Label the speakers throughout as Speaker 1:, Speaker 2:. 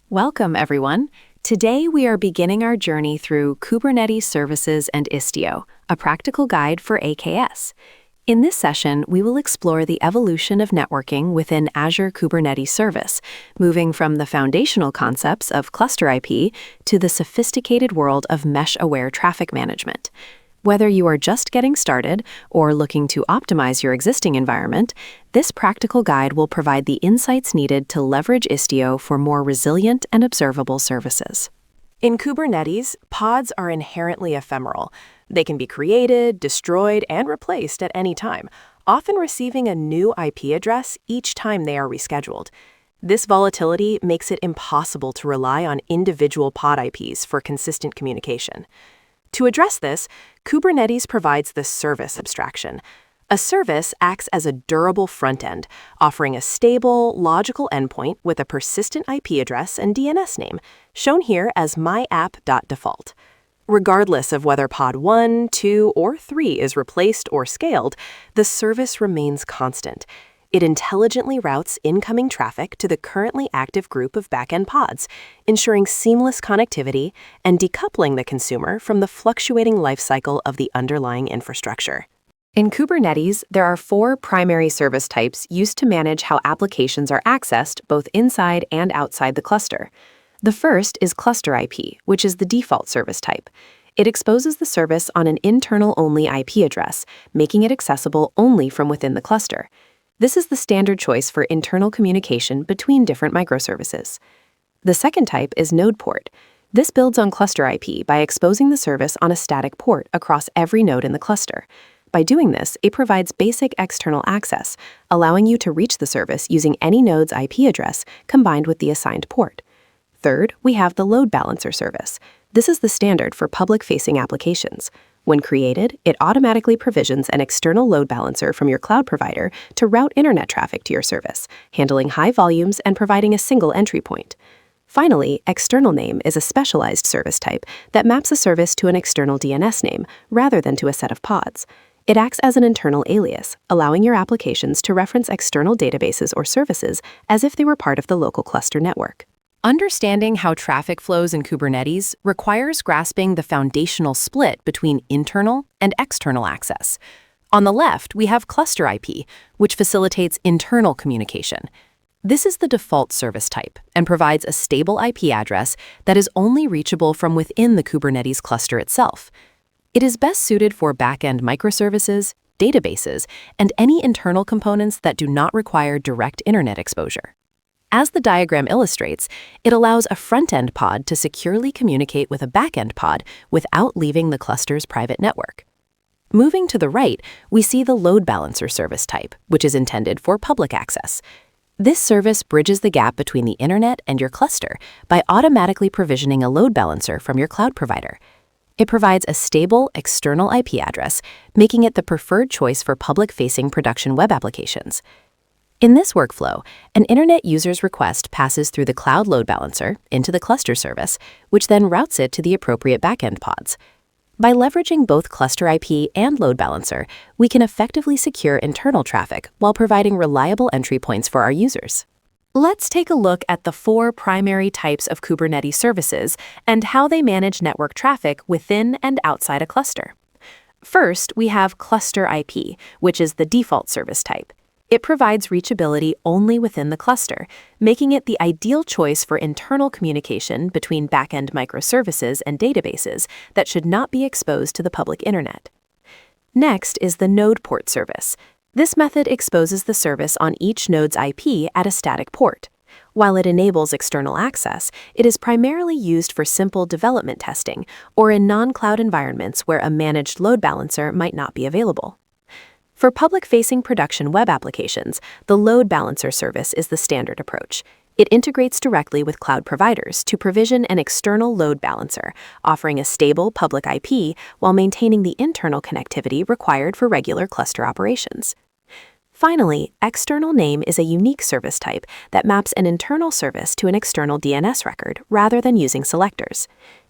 Speaker 1: Welcome, everyone. Today we are beginning our journey through Kubernetes Services and Istio, a practical guide for AKS. In this session, we will explore the evolution of networking within Azure Kubernetes Service, moving from the foundational concepts of ClusterIP to the sophisticated world of mesh-aware traffic management. Whether you are just getting started or looking to optimize your existing environment, this practical guide will provide the insights needed to leverage Istio for more resilient and observable services. In Kubernetes, pods are inherently ephemeral. They can be created, destroyed, and replaced at any time, often receiving a new IP address each time they are rescheduled. This volatility makes it impossible to rely on individual pod IPs for consistent communication. To address this, Kubernetes provides the service abstraction. A service acts as a durable front end, offering a stable, logical endpoint with a persistent IP address and DNS name, shown here as myapp.default. Regardless of whether pod 1, 2, or 3 is replaced or scaled, the service remains constant. It intelligently routes incoming traffic to the currently active group of backend pods, ensuring seamless connectivity and decoupling the consumer from the fluctuating lifecycle of the underlying infrastructure. In Kubernetes, there are 4 primary service types used to manage how applications are accessed both inside and outside the cluster. The first is ClusterIP, which is the default service type. It exposes the service on an internal-only IP address, making it accessible only from within the cluster. This is the standard choice for internal communication between different microservices. The second type is node port. This builds on ClusterIP by exposing the service on a static port across every node in the cluster. By doing this, it provides basic external access, allowing you to reach the service using any node's IP address combined with the assigned port. Third, we have the load balancer service. This is the standard for public-facing applications. When created, it automatically provisions an external load balancer from your cloud provider to route internet traffic to your service, handling high volumes and providing a single entry point. Finally, external name is a specialized service type that maps a service to an external DNS name rather than to a set of pods. It acts as an internal alias, allowing your applications to reference external databases or services as if they were part of the local cluster network. Understanding how traffic flows in Kubernetes requires grasping the foundational split between internal and external access. On the left, we have ClusterIP, which facilitates internal communication. This is the default service type and provides a stable IP address that is only reachable from within the Kubernetes cluster itself. It is best suited for backend microservices, databases, and any internal components that do not require direct internet exposure. As the diagram illustrates, it allows a front-end pod to securely communicate with a back-end pod without leaving the cluster's private network. Moving to the right, we see the load balancer service type, which is intended for public access. This service bridges the gap between the internet and your cluster by automatically provisioning a load balancer from your cloud provider. It provides a stable external IP address, making it the preferred choice for public-facing production web applications. In this workflow, an internet user's request passes through the cloud load balancer into the cluster service, which then routes it to the appropriate backend pods. By leveraging both ClusterIP and load balancer, we can effectively secure internal traffic while providing reliable entry points for our users. Let's take a look at the 4 primary types of Kubernetes services and how they manage network traffic within and outside a cluster. First, we have ClusterIP, which is the default service type. It provides reachability only within the cluster, making it the ideal choice for internal communication between backend microservices and databases that should not be exposed to the public internet. Next is the node port service. This method exposes the service on each node's IP at a static port. While it enables external access, it is primarily used for simple development testing or in non-cloud environments where a managed load balancer might not be available. For public-facing production web applications, the load balancer service is the standard approach. It integrates directly with cloud providers to provision an external load balancer, offering a stable public IP while maintaining the internal connectivity required for regular cluster operations. Finally, external name is a unique service type that maps an internal service to an external DNS record rather than using selectors.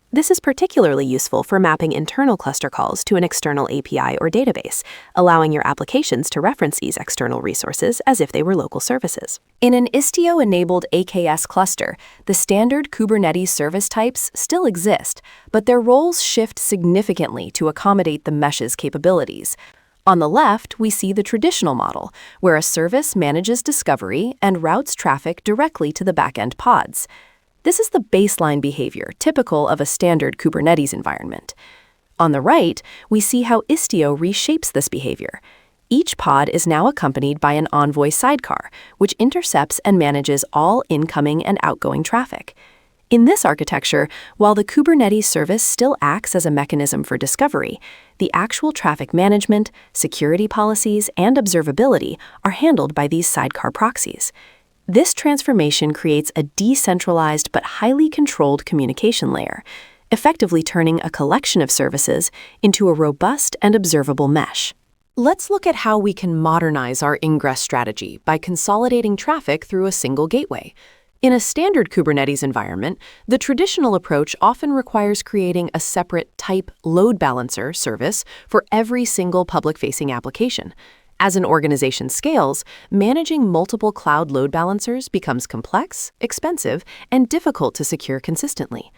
Speaker 1: This is particularly useful for mapping internal cluster calls to an external API or database, allowing your applications to reference these external resources as if they were local services. In an Istio-enabled AKS cluster, the standard Kubernetes service types still exist, but their roles shift significantly to accommodate the mesh's capabilities. On the left, we see the traditional model, where a service manages discovery and routes traffic directly to the backend pods. This is the baseline behavior typical of a standard Kubernetes environment. On the right, we see how Istio reshapes this behavior. Each pod is now accompanied by an Envoy sidecar, which intercepts and manages all incoming and outgoing traffic. In this architecture, while the Kubernetes service still acts as a mechanism for discovery, the actual traffic management, security policies, and observability are handled by these sidecar proxies. This transformation creates a decentralized but highly controlled communication layer, effectively turning a collection of services into a robust and observable mesh. Let's look at how we can modernize our ingress strategy by consolidating traffic through a single gateway. In a standard Kubernetes environment, the traditional approach often requires creating a separate type load balancer service for every single public-facing application. As an organization scales, managing multiple cloud load balancers becomes complex, expensive, and difficult to secure consistently.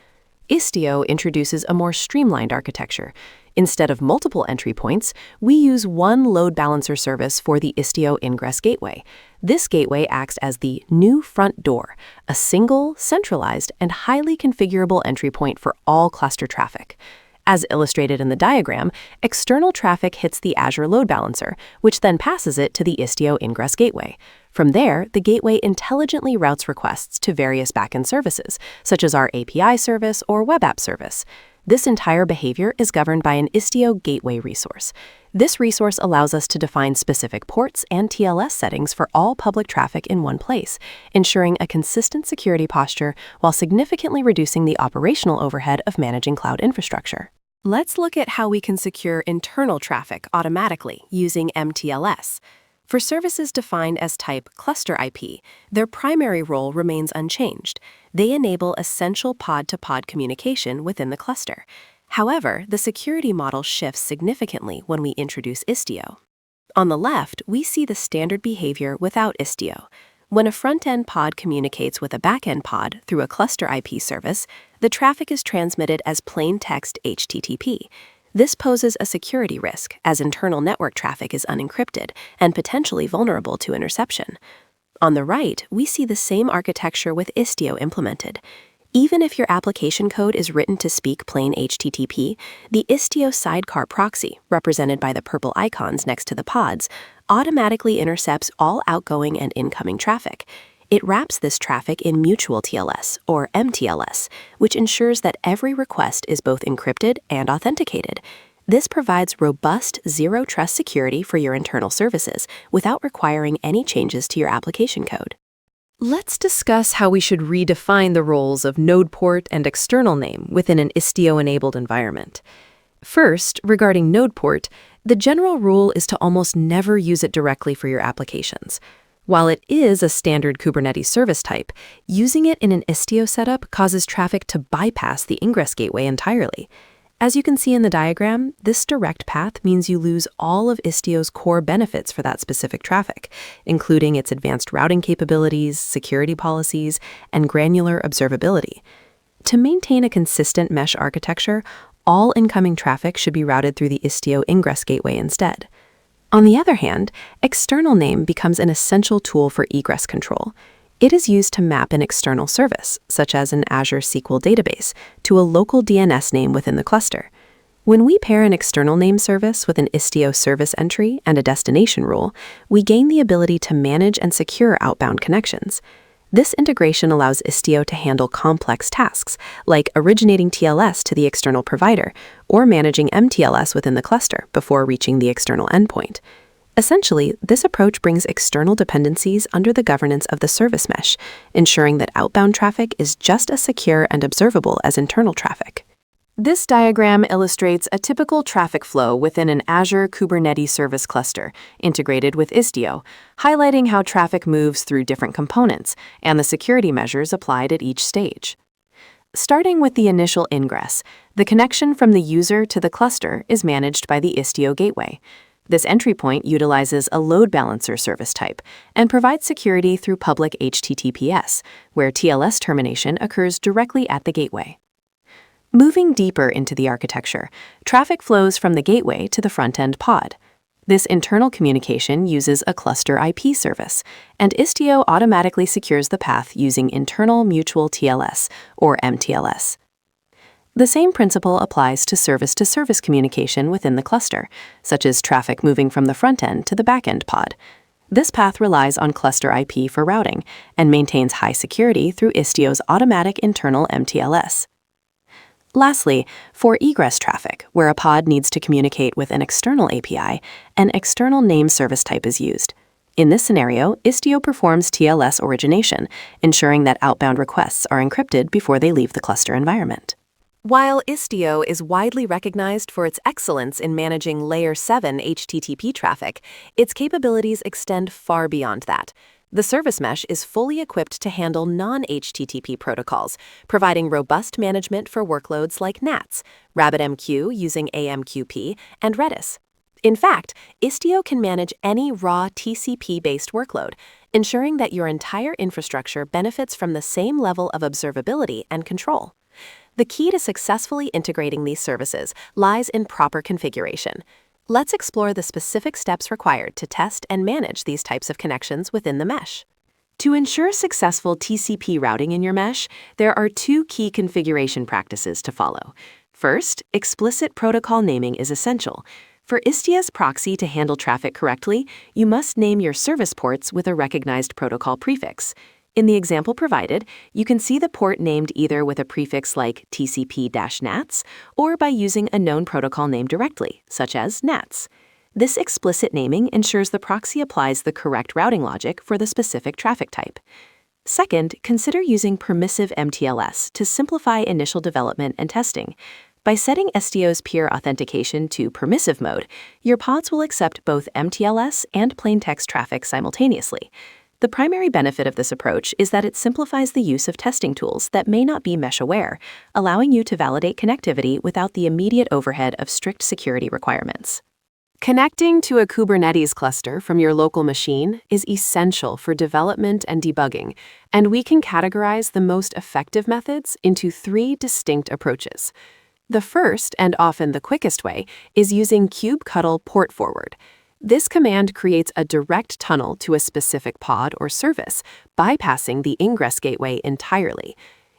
Speaker 1: Istio introduces a more streamlined architecture. Instead of multiple entry points, we use one load balancer service for the Istio Ingress Gateway. This gateway acts as the new front door, a single, centralized, and highly configurable entry point for all cluster traffic. As illustrated in the diagram, external traffic hits the Azure load balancer, which then passes it to the Istio Ingress Gateway. From there, the gateway intelligently routes requests to various backend services, such as our API service or web app service. This entire behavior is governed by an Istio Gateway resource. This resource allows us to define specific ports and TLS settings for all public traffic in one place, ensuring a consistent security posture while significantly reducing the operational overhead of managing cloud infrastructure. Let's look at how we can secure internal traffic automatically using MTLS. For services defined as type ClusterIP, their primary role remains unchanged. They enable essential pod-to-pod communication within the cluster. However, the security model shifts significantly when we introduce Istio. On the left, we see the standard behavior without Istio. When a front-end pod communicates with a back-end pod through a ClusterIP service, the traffic is transmitted as plain text HTTP. This poses a security risk, as internal network traffic is unencrypted and potentially vulnerable to interception. On the right, we see the same architecture with Istio implemented. Even if your application code is written to speak plain HTTP, the Istio sidecar proxy, represented by the purple icons next to the pods, automatically intercepts all outgoing and incoming traffic. It wraps this traffic in mutual TLS, or MTLS, which ensures that every request is both encrypted and authenticated. This provides robust zero-trust security for your internal services without requiring any changes to your application code. Let's discuss how we should redefine the roles of node port and external name within an Istio-enabled environment. First, regarding node port, the general rule is to almost never use it directly for your applications. While it is a standard Kubernetes service type, using it in an Istio setup causes traffic to bypass the ingress gateway entirely. As you can see in the diagram, this direct path means you lose all of Istio's core benefits for that specific traffic, including its advanced routing capabilities, security policies, and granular observability. To maintain a consistent mesh architecture, all incoming traffic should be routed through the Istio Ingress Gateway instead. On the other hand, external name becomes an essential tool for egress control. It is used to map an external service, such as an Azure SQL database, to a local DNS name within the cluster. When we pair an external name service with an Istio service entry and a destination rule, we gain the ability to manage and secure outbound connections. This integration allows Istio to handle complex tasks, like originating TLS to the external provider or managing MTLS within the cluster before reaching the external endpoint. Essentially, this approach brings external dependencies under the governance of the service mesh, ensuring that outbound traffic is just as secure and observable as internal traffic. This diagram illustrates a typical traffic flow within an Azure Kubernetes service cluster integrated with Istio, highlighting how traffic moves through different components and the security measures applied at each stage. Starting with the initial ingress, the connection from the user to the cluster is managed by the Istio gateway. This entry point utilizes a load balancer service type and provides security through public HTTPS, where TLS termination occurs directly at the gateway. Moving deeper into the architecture, traffic flows from the gateway to the front-end pod. This internal communication uses a ClusterIP service, and Istio automatically secures the path using internal mutual TLS, or MTLS. The same principle applies to service-to-service communication within the cluster, such as traffic moving from the front-end to the back-end pod. This path relies on ClusterIP for routing and maintains high security through Istio's automatic internal MTLS. Lastly, for egress traffic, where a pod needs to communicate with an external API, an external name service type is used. In this scenario, Istio performs TLS origination, ensuring that outbound requests are encrypted before they leave the cluster environment. While Istio is widely recognized for its excellence in managing Layer 7 HTTP traffic, its capabilities extend far beyond that. The service mesh is fully equipped to handle non-HTTP protocols, providing robust management for workloads like NATs, RabbitMQ using AMQP, and Redis. In fact, Istio can manage any raw TCP-based workload, ensuring that your entire infrastructure benefits from the same level of observability and control. The key to successfully integrating these services lies in proper configuration. Let's explore the specific steps required to test and manage these types of connections within the mesh. To ensure successful TCP routing in your mesh, there are two key configuration practices to follow. First, explicit protocol naming is essential. For Istio's proxy to handle traffic correctly, you must name your service ports with a recognized protocol prefix. In the example provided, you can see the port named either with a prefix like TCP-NATS or by using a known protocol name directly, such as NATS. This explicit naming ensures the proxy applies the correct routing logic for the specific traffic type. Second, consider using permissive MTLS to simplify initial development and testing. By setting Istio's peer authentication to permissive mode, your pods will accept both MTLS and plaintext traffic simultaneously. The primary benefit of this approach is that it simplifies the use of testing tools that may not be mesh-aware, allowing you to validate connectivity without the immediate overhead of strict security requirements. Connecting to a Kubernetes cluster from your local machine is essential for development and debugging, and we can categorize the most effective methods into three distinct approaches. The first, and often the quickest way, is using kubectl port forward. This command creates a direct tunnel to a specific pod or service, bypassing the ingress gateway entirely.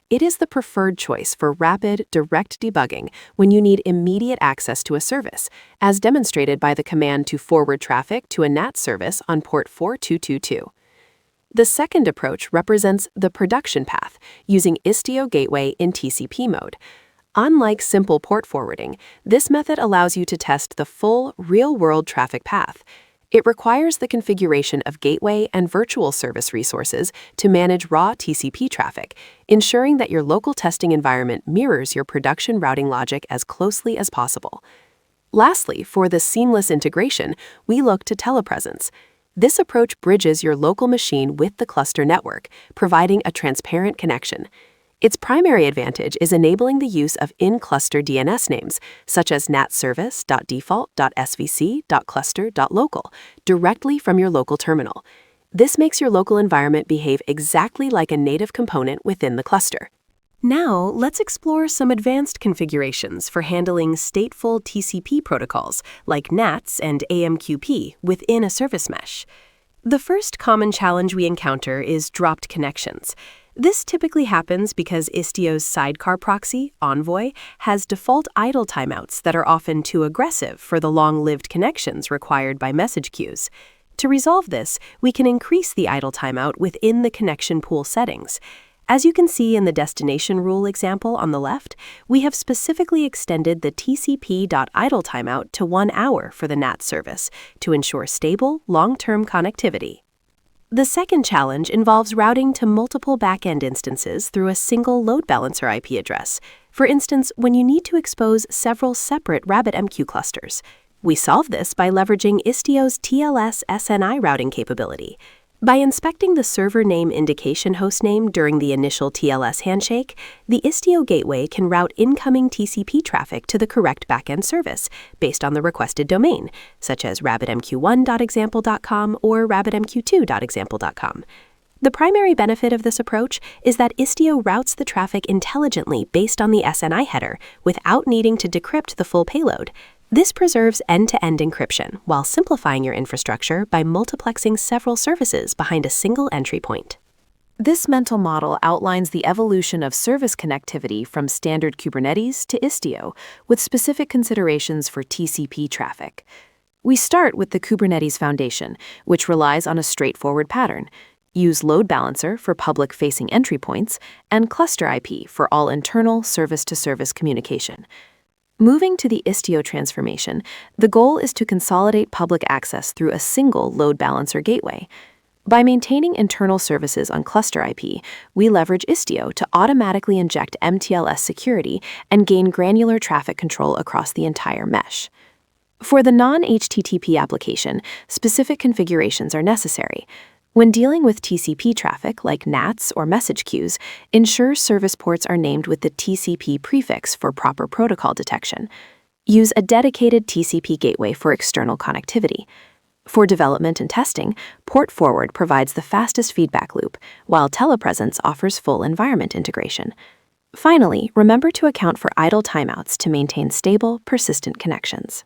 Speaker 1: It is the preferred choice for rapid, direct debugging when you need immediate access to a service, as demonstrated by the command to forward traffic to a NAT service on port 4222. The second approach represents the production path, using Istio Gateway in TCP mode. Unlike simple port forwarding, this method allows you to test the full, real-world traffic path. It requires the configuration of gateway and virtual service resources to manage raw TCP traffic, ensuring that your local testing environment mirrors your production routing logic as closely as possible. Lastly, for the seamless integration, we look to telepresence. This approach bridges your local machine with the cluster network, providing a transparent connection. Its primary advantage is enabling the use of in-cluster DNS names, such as natservice.default.svc.cluster.local, directly from your local terminal. This makes your local environment behave exactly like a native component within the cluster. Now, let's explore some advanced configurations for handling stateful TCP protocols like NATs and AMQP within a service mesh. The first common challenge we encounter is dropped connections. This typically happens because Istio's sidecar proxy, Envoy, has default idle timeouts that are often too aggressive for the long-lived connections required by message queues. To resolve this, we can increase the idle timeout within the connection pool settings. As you can see in the destination rule example on the left, we have specifically extended the TCP.idle timeout to 1 hour for the NAT service to ensure stable, long-term connectivity. The second challenge involves routing to multiple backend instances through a single load balancer IP address. For instance, when you need to expose several separate RabbitMQ clusters. We solve this by leveraging Istio's TLS SNI routing capability. By inspecting the server name indication hostname during the initial TLS handshake, the Istio gateway can route incoming TCP traffic to the correct backend service based on the requested domain, such as rabbitmq1.example.com or rabbitmq2.example.com. The primary benefit of this approach is that Istio routes the traffic intelligently based on the SNI header without needing to decrypt the full payload. This preserves end-to-end encryption while simplifying your infrastructure by multiplexing several services behind a single entry point. This mental model outlines the evolution of service connectivity from standard Kubernetes to Istio, with specific considerations for TCP traffic. We start with the Kubernetes foundation, which relies on a straightforward pattern. Use load balancer for public-facing entry points and ClusterIP for all internal service-to-service communication. Moving to the Istio transformation, the goal is to consolidate public access through a single load balancer gateway. By maintaining internal services on ClusterIP, we leverage Istio to automatically inject MTLS security and gain granular traffic control across the entire mesh. For the non-HTTP application, specific configurations are necessary. When dealing with TCP traffic, like NATs or message queues, ensure service ports are named with the TCP prefix for proper protocol detection. Use a dedicated TCP gateway for external connectivity. For development and testing, Port Forward provides the fastest feedback loop, while Telepresence offers full environment integration. Finally, remember to account for idle timeouts to maintain stable, persistent connections.